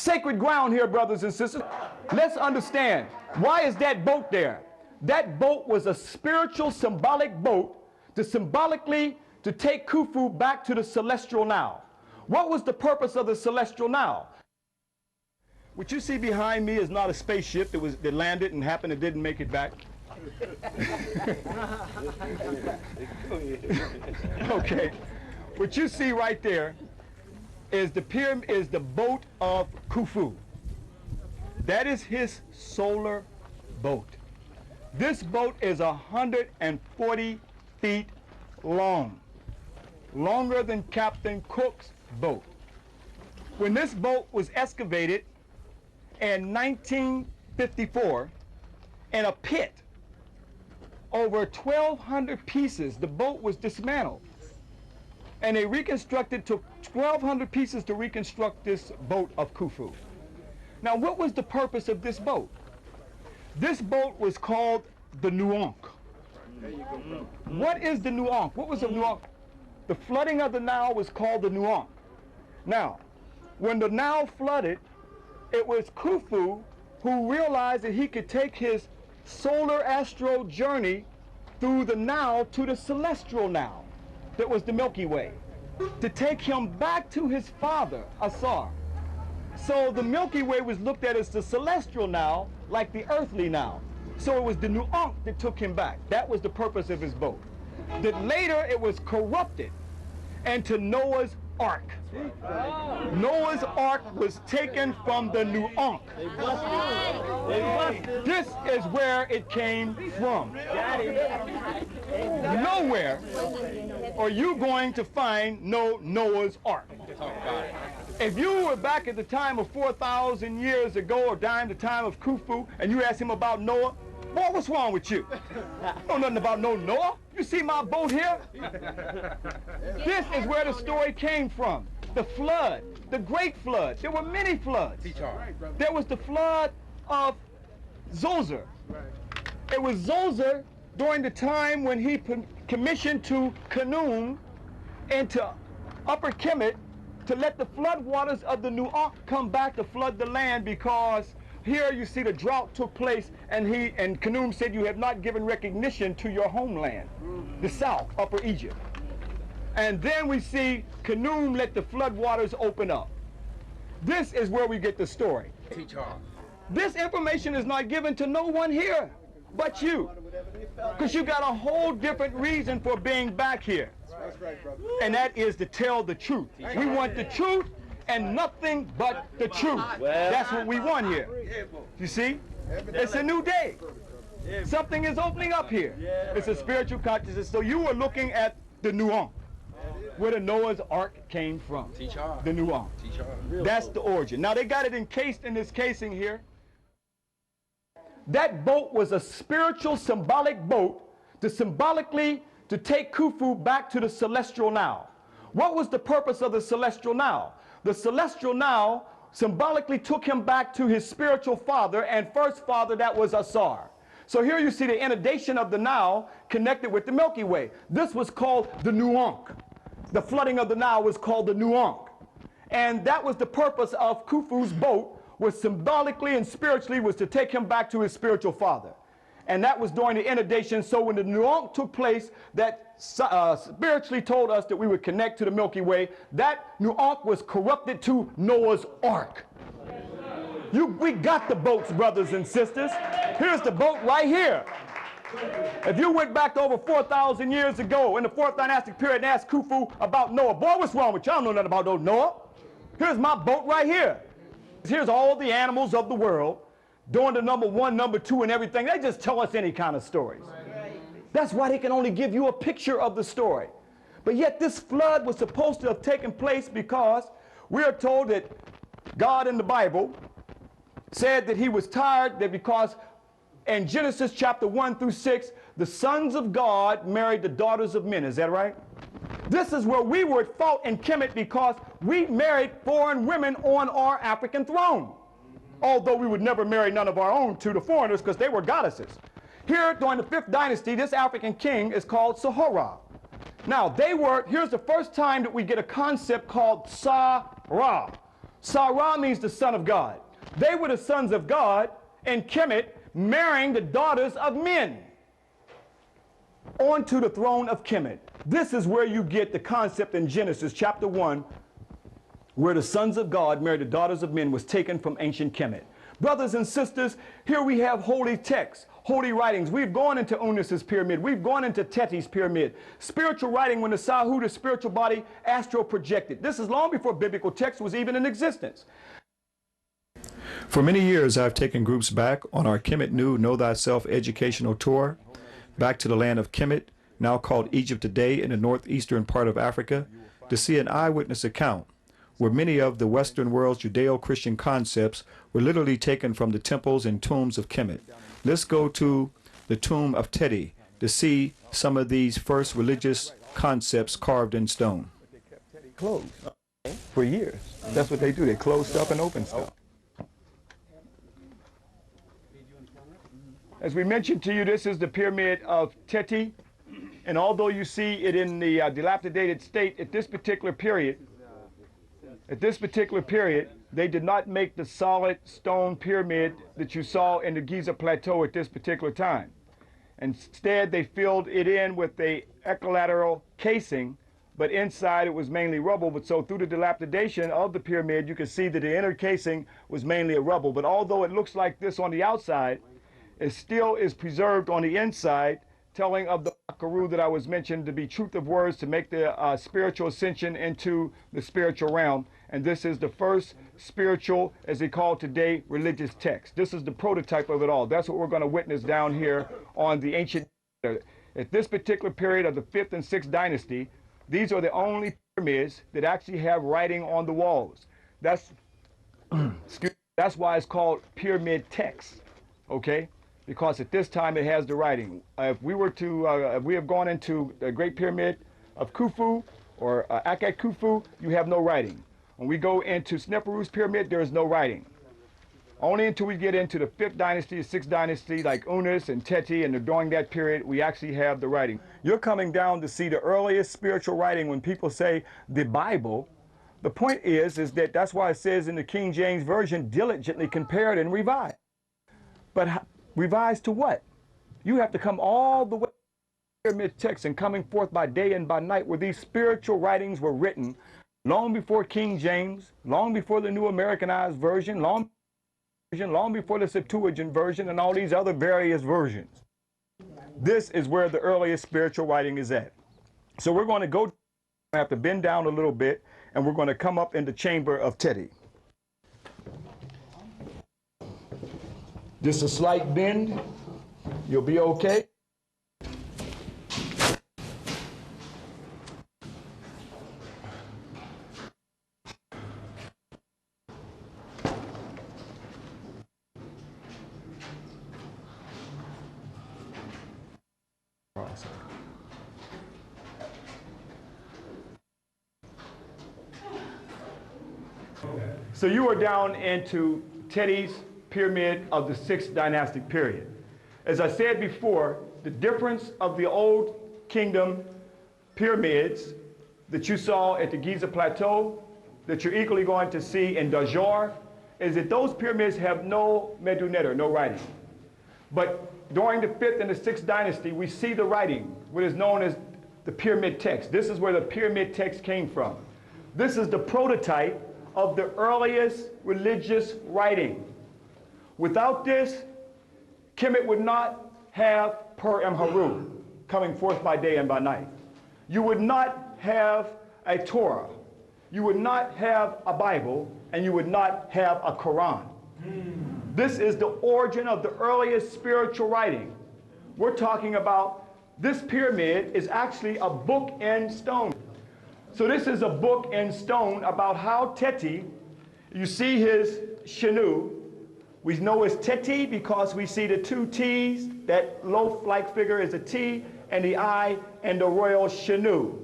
sacred ground here, brothers and sisters. Let's understand, why is that boat there? That boat was a spiritual symbolic boat to symbolically to take Khufu back to the celestial now. What was the purpose of the celestial now? What you see behind me is not a spaceship that landed and happened and didn't make it back. Okay. What you see right there is the pyramid, is the boat of Khufu. That is his solar boat. This boat is 140 feet long, longer than Captain Cook's boat. When this boat was excavated in 1954 in a pit, over 1,200 pieces, the boat was dismantled. And they reconstructed, took 1,200 pieces to reconstruct this boat of Khufu. Now, what was the purpose of this boat? This boat was called the Nuank. What is the Nuank? What was the Nuank? The flooding of the Nile was called the Nuank. Now, when the Nile flooded, it was Khufu who realized that he could take his solar astral journey through the Nile to the celestial Nile, that was the Milky Way, to take him back to his father, Ashra. So the Milky Way was looked at as the celestial Nile, like the earthly Nile. So it was the Nuank that took him back. That was the purpose of his boat. That later it was corrupted into Noah's Ark. Noah's Ark was taken from the Nuank. This is where it came from. Nowhere are you going to find no Noah's Ark. If you were back at the time of 4,000 years ago, or during the time of Khufu, and you asked him about Noah, boy, what's wrong with you? You know nothing about no Noah. You see my boat here? This is where the story came from. The flood, the great flood. There were many floods. There was the flood of Zoser. It was Zoser during the time when he commissioned to Khnum into Upper Kemet to let the flood waters of the Nuank come back to flood the land, because here you see the drought took place, and Khnum said, you have not given recognition to your homeland, the south, Upper Egypt. And then we see Khnum let the flood waters open up. This is where we get the story. This information is not given to no one here but you, because you got a whole different reason for being back here. And that is to tell the truth. We want the truth and nothing but the truth. That's what we want here. You see? It's a new day. Something is opening up here. It's a spiritual consciousness. So you are looking at the Nuank, where the Noah's Ark came from. The Nuank. That's the origin. Now they got it encased in this casing here. That boat was a spiritual symbolic boat to symbolically to take Khufu back to the celestial Nile. What was the purpose of the celestial Nile? The celestial Nile symbolically took him back to his spiritual father and first father, that was Ashra. So here you see the inundation of the Nile connected with the Milky Way. This was called the Nuank. The flooding of the Nile was called the Nuank. And that was the purpose of Khufu's boat, was symbolically and spiritually was to take him back to his spiritual father. And that was during the inundation. So when the Nuank took place, that spiritually told us that we would connect to the Milky Way. That Nuank was corrupted to Noah's Ark. We got the boats, brothers and sisters. Here's the boat right here. If you went back to over 4,000 years ago in the fourth dynastic period and asked Khufu about Noah, boy, what's wrong with you? I don't know nothing about old Noah. Here's my boat right here. Here's all the animals of the world doing the number one, number two, and everything. They just tell us any kind of stories. That's why they can only give you a picture of the story. But yet this flood was supposed to have taken place because we are told that God in the Bible said that he was tired, that because in Genesis chapter 1 through 6, the sons of God married the daughters of men. Is that right? This is where we were at fault in Kemet, because we married foreign women on our African throne. Although we would never marry none of our own to the foreigners, because they were goddesses. Here, during the 5th dynasty, this African king is called Sahara. Now, here's the first time that we get a concept called Sa-Ra. Sarah means the son of God. They were the sons of God in Kemet, marrying the daughters of men onto the throne of Kemet. This is where you get the concept in Genesis chapter 1, where the sons of God married the daughters of men, was taken from ancient Kemet. Brothers and sisters, here we have holy texts, holy writings. We've gone into Unis's pyramid. We've gone into Teti's pyramid. Spiritual writing when the Sahu, the spiritual body, astro projected. This is long before biblical text was even in existence. For many years, I've taken groups back on our Kemet New Know Thyself educational tour, back to the land of Kemet, now called Egypt today in the northeastern part of Africa, to see an eyewitness account where many of the Western world's Judeo-Christian concepts were literally taken from the temples and tombs of Kemet. Let's go to the tomb of Teti to see some of these first religious concepts carved in stone. Closed for years. That's what they do. They close stuff and open stuff. As we mentioned to you, this is the pyramid of Teti, and although you see it in the dilapidated state at this particular period, they did not make the solid stone pyramid that you saw in the Giza Plateau at this particular time. Instead, they filled it in with a equilateral casing, but inside it was mainly rubble. But so through the dilapidation of the pyramid, you can see that the inner casing was mainly a rubble. But although it looks like this on the outside, it still is preserved on the inside, telling of the Makaru that I was mentioned to be truth of words to make the spiritual ascension into the spiritual realm. And this is the first spiritual, as they call today, religious text. This is the prototype of it all. That's what we're going to witness down here on the ancient. At this particular period of the 5th and 6th dynasty, these are the only pyramids that actually have writing on the walls. That's why it's called pyramid text, okay? Because at this time it has the writing. If we have gone into the Great Pyramid of Khufu or Akhet Khufu, you have no writing. When we go into Sneferu's pyramid, there is no writing. Only until we get into the 5th dynasty, the 6th dynasty, like Unis and Teti, and during that period, we actually have the writing. You're coming down to see the earliest spiritual writing. When people say the Bible, the point is that that's why it says in the King James Version, diligently compared and revised. But revised to what? You have to come all the way to the pyramid text and coming forth by day and by night, where these spiritual writings were written long before King James, long before the New Americanized Version, long before the Septuagint version and all these other various versions. This is where the earliest spiritual writing is at. So we're going to go, have to bend down a little bit, and we're going to come up in the chamber of Teti. Just a slight bend, you'll be okay. So you are down into Teti's pyramid of the 6th dynastic period. As I said before, the difference of the old kingdom pyramids that you saw at the Giza Plateau, that you're equally going to see in Dajor, is that those pyramids have no medunet, no writing. But during the 5th and the 6th dynasty, we see the writing, what is known as the pyramid text. This is where the pyramid text came from. This is the prototype of the earliest religious writing. Without this, Kemet would not have Per Emharu coming forth by day and by night. You would not have a Torah. You would not have a Bible, and you would not have a Quran. This is the origin of the earliest spiritual writing. We're talking about this pyramid is actually a book in stone. So this is a book in stone about how Teti, you see his Shenu. We know it's Teti because we see the 2 T's. That loaf-like figure is a T, and the I, and the royal Shenu,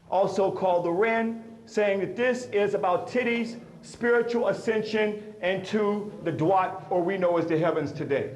also called the Ren, saying that this is about Teti's spiritual ascension into the Duat, or we know as the heavens today.